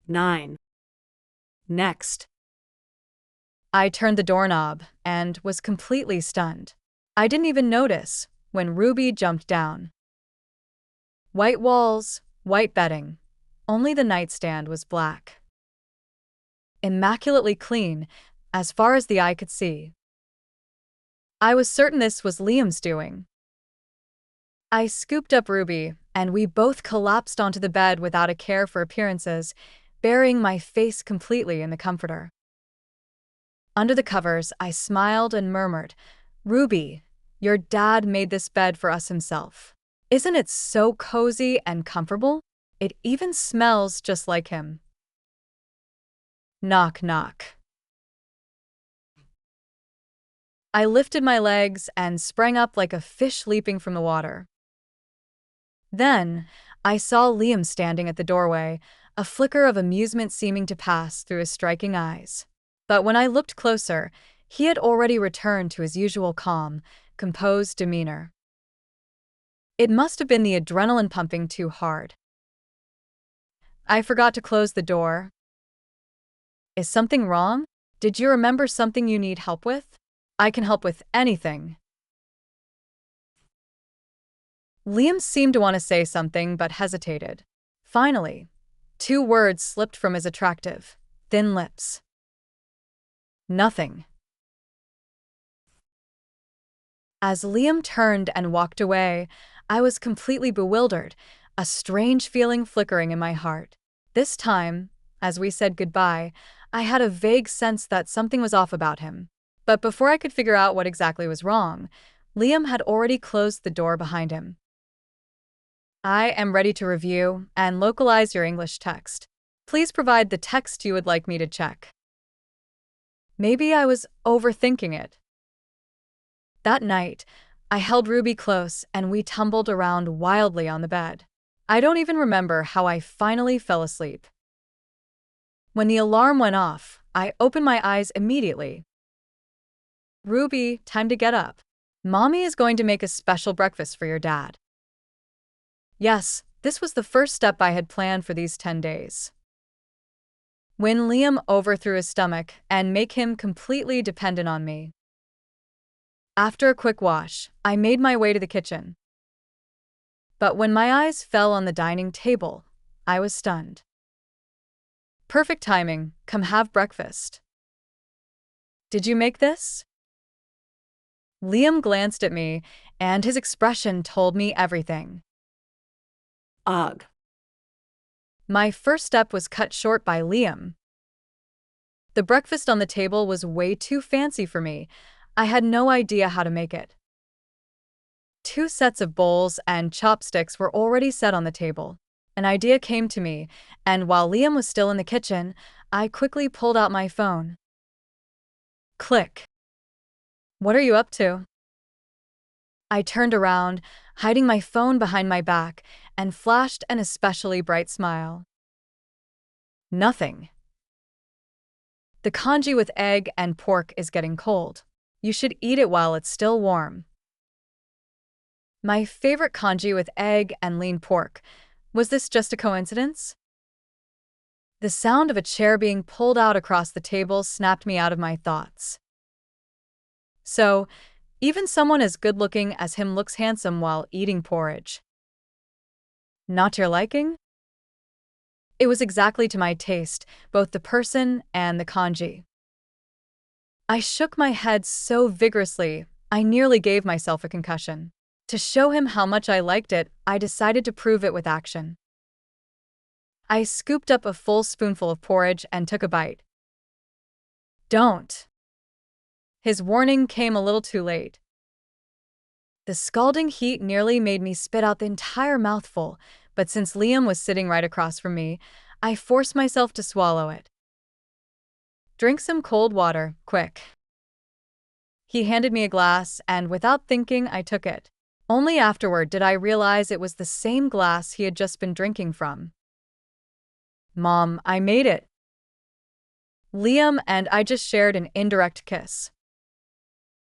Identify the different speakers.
Speaker 1: EP9. Next.
Speaker 2: I turned the doorknob and was completely stunned. I didn't even notice when Ruby jumped down. White walls, white bedding. Only the nightstand was black. Immaculately clean, as far as the eye could see. I was certain this was Liam's doing. I scooped up Ruby, and we both collapsed onto the bed without a care for appearances, burying my face completely in the comforter. Under the covers, I smiled and murmured, "Ruby, your dad made this bed for us himself. Isn't it so cozy and comfortable? It even smells just like him." Knock, knock. I lifted my legs and sprang up like a fish leaping from the water. Then, I saw Liam standing at the doorway, a flicker of amusement seeming to pass through his striking eyes. But when I looked closer, he had already returned to his usual calm, composed demeanor. It must have been the adrenaline pumping too hard. I forgot to close the door. Is something wrong? Did you remember something you need help with? I can help with anything. Liam seemed to want to say something but hesitated. Finally, 2 words slipped from his attractive, thin lips. Nothing. As Liam turned and walked away, I was completely bewildered, a strange feeling flickering in my heart. This time, as we said goodbye, I had a vague sense that something was off about him. But before I could figure out what exactly was wrong, Liam had already closed the door behind him. I am ready to review and localize your English text. Please provide the text you would like me to check. Maybe I was overthinking it. That night, I held Ruby close and we tumbled around wildly on the bed. I don't even remember how I finally fell asleep. When the alarm went off, I opened my eyes immediately. "Ruby, time to get up. Mommy is going to make a special breakfast for your dad." Yes, this was the first step I had planned for these 10 days. Win Liam overthrew his stomach and make him completely dependent on me. After a quick wash, I made my way to the kitchen. But when my eyes fell on the dining table, I was stunned. "Perfect timing, come have breakfast." "Did you make this?" Liam glanced at me, and his expression told me everything.
Speaker 1: Ugh.
Speaker 2: My first step was cut short by Liam. The breakfast on the table was way too fancy for me. I had no idea how to make it. 2 sets of bowls and chopsticks were already set on the table. An idea came to me, and while Liam was still in the kitchen, I quickly pulled out my phone. Click. "What are you up to?" I turned around, hiding my phone behind my back, and flashed an especially bright smile. "Nothing. The congee with egg and pork is getting cold. You should eat it while it's still warm." My favorite congee with egg and lean pork. Was this just a coincidence? The sound of a chair being pulled out across the table snapped me out of my thoughts. So, even someone as good-looking as him looks handsome while eating porridge. Not your liking? It was exactly to my taste, both the person and the congee. I shook my head so vigorously, I nearly gave myself a concussion. To show him how much I liked it, I decided to prove it with action. I scooped up a full spoonful of porridge and took a bite. "Don't." His warning came a little too late. The scalding heat nearly made me spit out the entire mouthful, but since Liam was sitting right across from me, I forced myself to swallow it. "Drink some cold water, quick." He handed me a glass, and without thinking, I took it. Only afterward did I realize it was the same glass he had just been drinking from. "Mom, I made it." Liam and I just shared an indirect kiss.